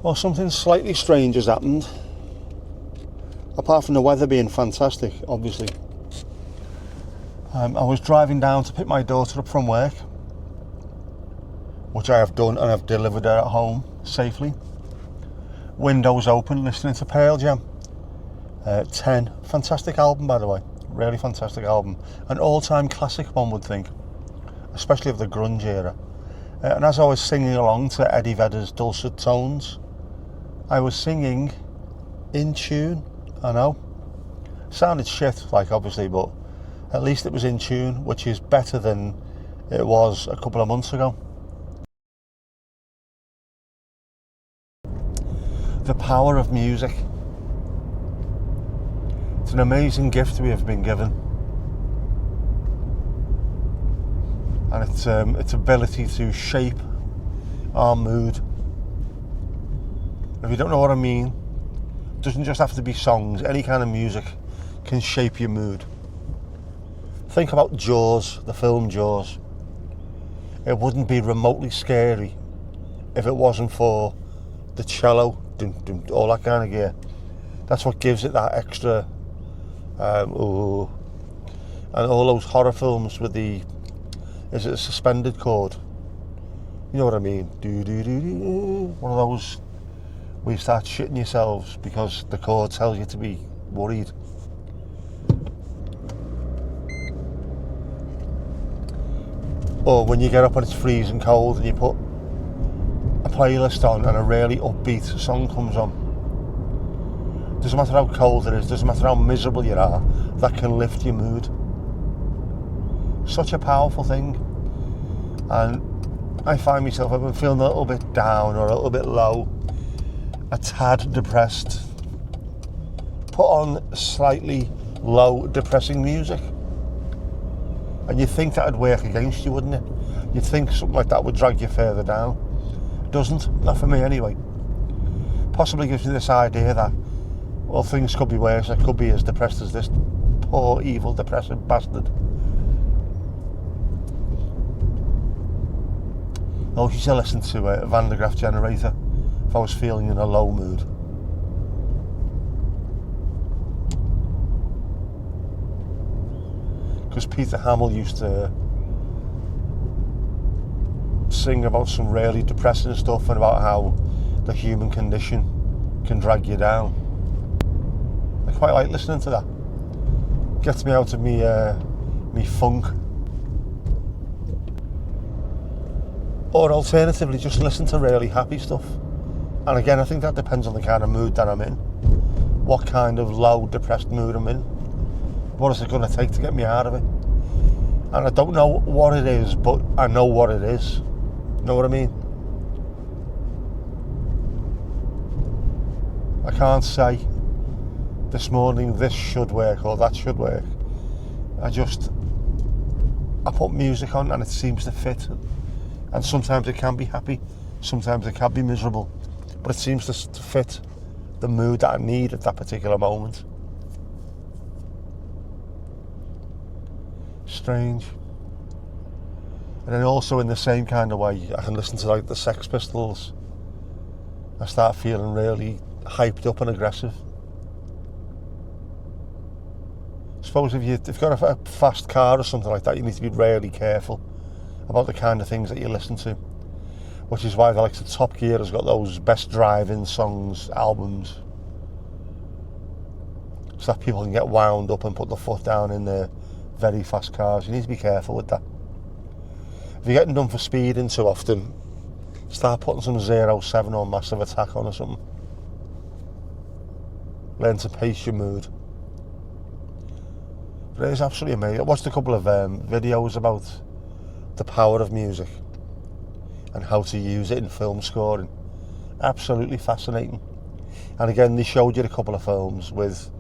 Well, something slightly strange has happened. Apart from the weather being fantastic, obviously. I was driving down to pick my daughter up from work, which I have done, and I've delivered her at home safely. Windows open, listening to Pearl Jam. 10, fantastic album, by the way. Really fantastic album. An all-time classic, one would think, especially of the grunge era. And as I was singing along to Eddie Vedder's dulcet tones, I was singing in tune. I know, sounded shit, like, obviously, but at least it was in tune, which is better than it was a couple of months ago. The power of music. It's an amazing gift we have been given, and its ability to shape our mood. If you don't know what I mean, it doesn't just have to be songs. Any kind of music can shape your mood. Think about Jaws, the film Jaws. It wouldn't be remotely scary if it wasn't for the cello, all that kind of gear. That's what gives it that extra ooh. And all those horror films with the, is it a suspended chord? You know what I mean? One of those where you start shitting yourselves because the chord tells you to be worried. Or when you get up and it's freezing cold and you put a playlist on and a really upbeat song comes on. Doesn't matter how cold it is, doesn't matter how miserable you are, that can lift your mood. Such a powerful thing. And I find myself, I've been feeling a little bit down or a little bit low, a tad depressed. Put on slightly low, depressing music. And you'd think that would work against you, wouldn't it? You'd think something like that would drag you further down. It doesn't, not for me anyway. Possibly gives you this idea that, well, things could be worse. I could be as depressed as this poor, evil, depressive bastard. I used to listen to a Van de Graaff Generator if I was feeling in a low mood. Because Peter Hamill used to sing about some really depressing stuff and about how the human condition can drag you down. I quite like listening to that. Gets me out of me funk. Or alternatively, just listen to really happy stuff. And again, I think that depends on the kind of mood that I'm in. What kind of low, depressed mood I'm in. What is it going to take to get me out of it? And I don't know what it is, but I know what it is. Know what I mean? I can't say this morning this should work or that should work. I put music on and it seems to fit. And sometimes it can be happy, sometimes it can be miserable, but it seems to fit the mood that I need at that particular moment. Strange. And then also in the same kind of way, I can listen to like the Sex Pistols. I start feeling really hyped up and aggressive. I suppose if you've got a fast car or something like that, you need to be really careful about the kind of things that you listen to, which is why the likes of Top Gear has got those best driving songs albums, so that people can get wound up and put their foot down in their very fast cars. You need to be careful with that. If you're getting done for speeding too often, start putting some 07 or Massive Attack on or something. Learn to pace your mood. But it is absolutely amazing. I watched a couple of videos about the power of music and how to use it in film scoring. Absolutely fascinating. And again, they showed you a couple of films with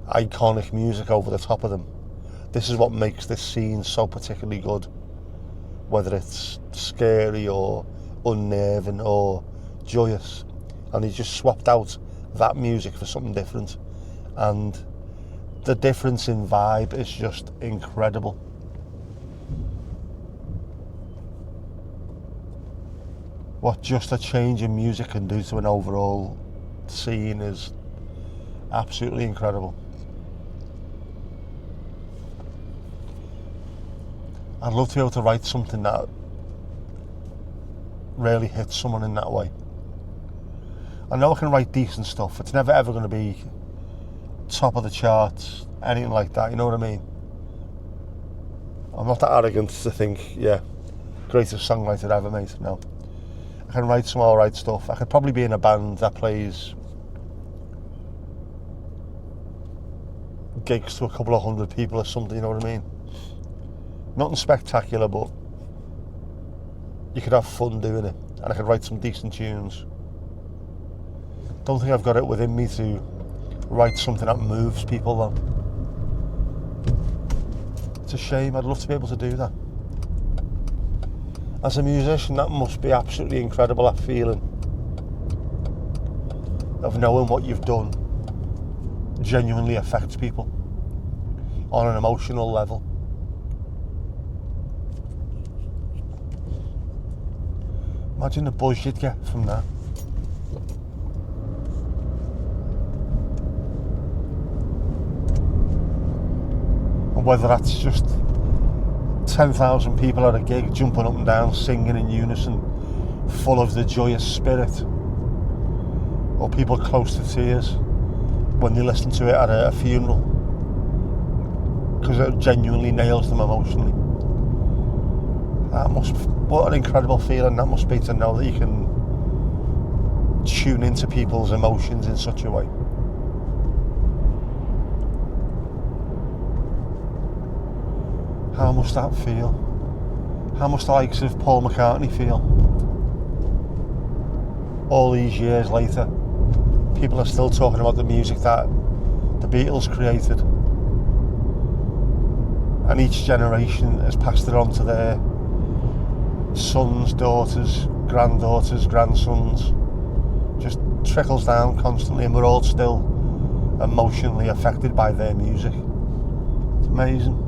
iconic music over the top of them. This is what makes this scene so particularly good, whether it's scary or unnerving or joyous. And he just swapped out that music for something different, and the difference in vibe is just incredible. what just a change in music can do to an overall scene is absolutely incredible. I'd love to be able to write something that really hits someone in that way. I know I can write decent stuff. It's never ever going to be top of the charts, anything like that, you know what I mean? I'm not that arrogant to think, yeah, greatest songwriter ever, mate. No. I can write some alright stuff. I could probably be in a band that plays gigs to a couple of hundred people or something, you know what I mean? Nothing spectacular, but you could have fun doing it, and I could write some decent tunes. Don't think I've got it within me to write something that moves people though. It's a shame. I'd love to be able to do that. As a musician, that must be absolutely incredible, that feeling of knowing what you've done genuinely affects people on an emotional level. Imagine the buzz you'd get from that. And whether that's just 10,000 people at a gig jumping up and down, singing in unison, full of the joyous spirit, or people close to tears when they listen to it at a funeral because it genuinely nails them emotionally. What an incredible feeling that must be, to know that you can tune into people's emotions in such a way. How must that feel? How must the likes of Paul McCartney feel? All these years later, people are still talking about the music that the Beatles created. And each generation has passed it on to their sons, daughters, granddaughters, grandsons. Just trickles down constantly, and we're all still emotionally affected by their music. It's amazing.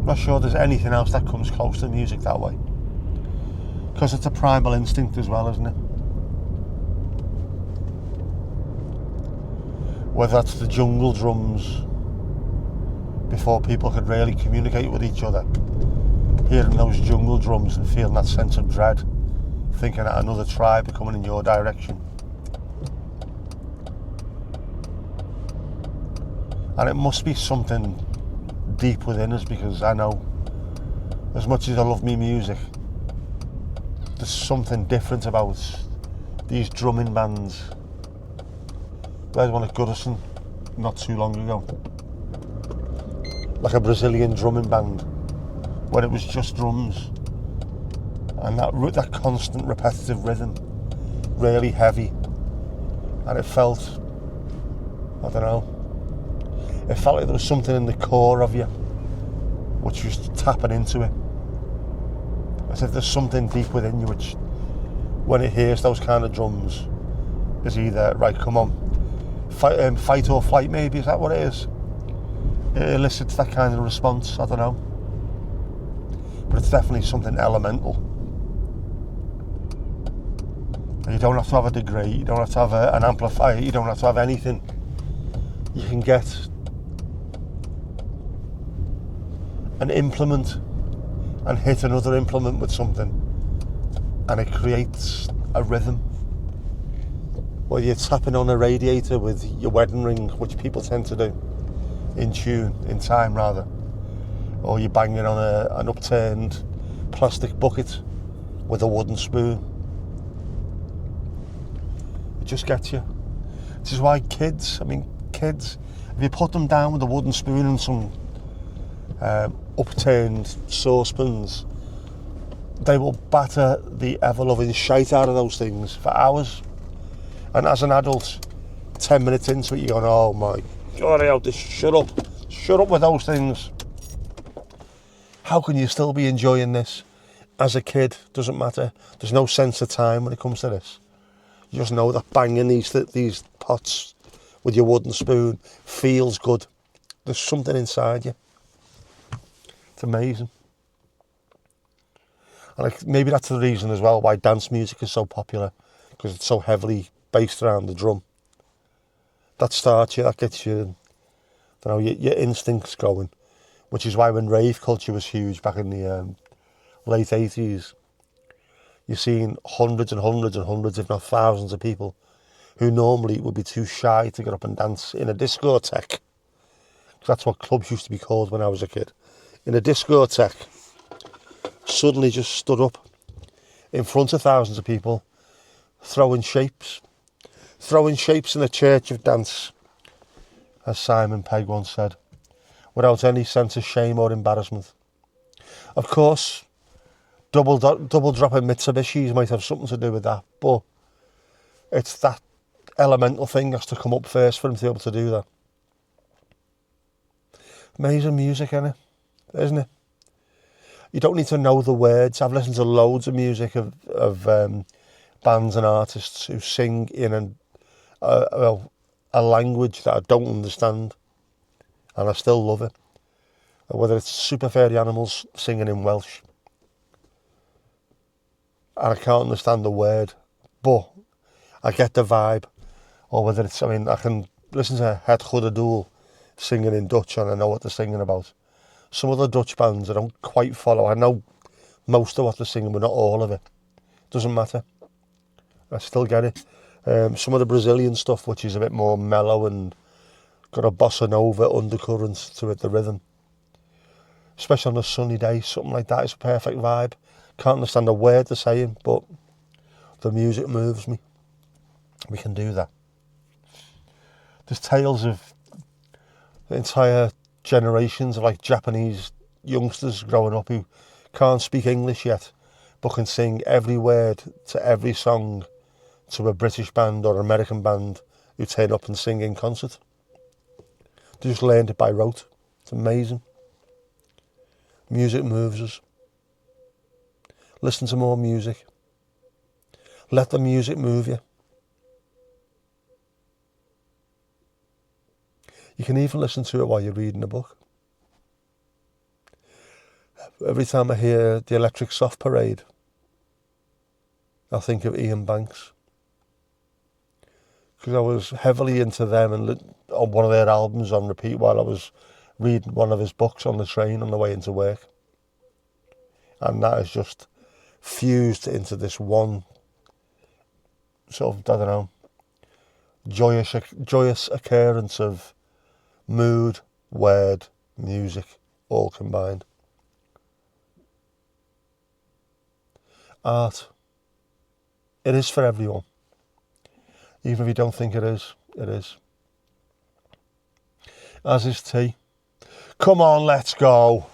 I'm not sure there's anything else that comes close to music that way. Because it's a primal instinct as well, isn't it? Whether that's the jungle drums before people could really communicate with each other, hearing those jungle drums and feeling that sense of dread, thinking that another tribe are coming in your direction. And it must be something deep within us, because I know, as much as I love me music, there's something different about these drumming bands. I had one at Goodison not too long ago, like a Brazilian drumming band where it was just drums, and that constant repetitive rhythm, really heavy, and it felt, I don't know, it felt like there was something in the core of you which was tapping into it, as if there's something deep within you which, when it hears those kind of drums, is either, right, come on, fight or flight, maybe, is that what it is? It elicits that kind of response, I don't know, but it's definitely something elemental. And you don't have to have a degree, you don't have to have an amplifier, you don't have to have anything. You can get an implement and hit another implement with something, and it creates a rhythm. Whether you're tapping on a radiator with your wedding ring, which people tend to do, in time rather, or you're banging on an upturned plastic bucket with a wooden spoon. It just gets you. This is why kids, if you put them down with a wooden spoon and some upturned saucepans, they will batter the ever-loving shite out of those things for hours. And as an adult, 10 minutes into it, you're going, oh my God, I have to shut up with those things. How can you still be enjoying this? As a kid, doesn't matter. There's no sense of time when it comes to this. You just know that banging these pots with your wooden spoon feels good. There's something inside you. It's amazing. And like, maybe that's the reason as well why dance music is so popular, because it's so heavily based around the drum. That starts you, that gets you, your instincts going, which is why when rave culture was huge back in the late 80s, you're seeing hundreds and hundreds and hundreds, if not thousands of people who normally would be too shy to get up and dance in a discotheque. That's what clubs used to be called when I was a kid. In a discotheque, suddenly just stood up in front of thousands of people, throwing shapes in a church of dance, as Simon Pegg once said, without any sense of shame or embarrassment. Of course, double dropping Mitsubishis might have something to do with that, but it's that elemental thing has to come up first for him to be able to do that. Amazing music, isn't it? You don't need to know the words. I've listened to loads of music of bands and artists who sing in a language that I don't understand, and I still love it. Whether it's Super Fairy Animals singing in Welsh, and I can't understand the word, but I get the vibe. Or whether it's, I can listen to Het Goede Doel singing in Dutch and I know what they're singing about. Some other Dutch bands I don't quite follow. I know most of what they're singing, but not all of it. Doesn't matter. I still get it. Some of the Brazilian stuff, which is a bit more mellow and got a bossa nova undercurrent to it, the rhythm. Especially on a sunny day, something like that is a perfect vibe. Can't understand a word they're saying, but the music moves me. We can do that. There's tales of entire generations of like Japanese youngsters growing up who can't speak English yet, but can sing every word to every song to a British band or American band who turn up and sing in concert. They just learned it by rote. It's amazing. Music moves us. Listen to more music. Let the music move you. You can even listen to it while you're reading a book. Every time I hear the Electric Soft Parade, I think of Ian Banks. Because I was heavily into them and on one of their albums on repeat while I was reading one of his books on the train on the way into work. And that has just fused into this one sort of, I don't know, joyous occurrence of mood, word, music, all combined. Art. It is for everyone. Even if you don't think it is, it is. As is tea. Come on, let's go.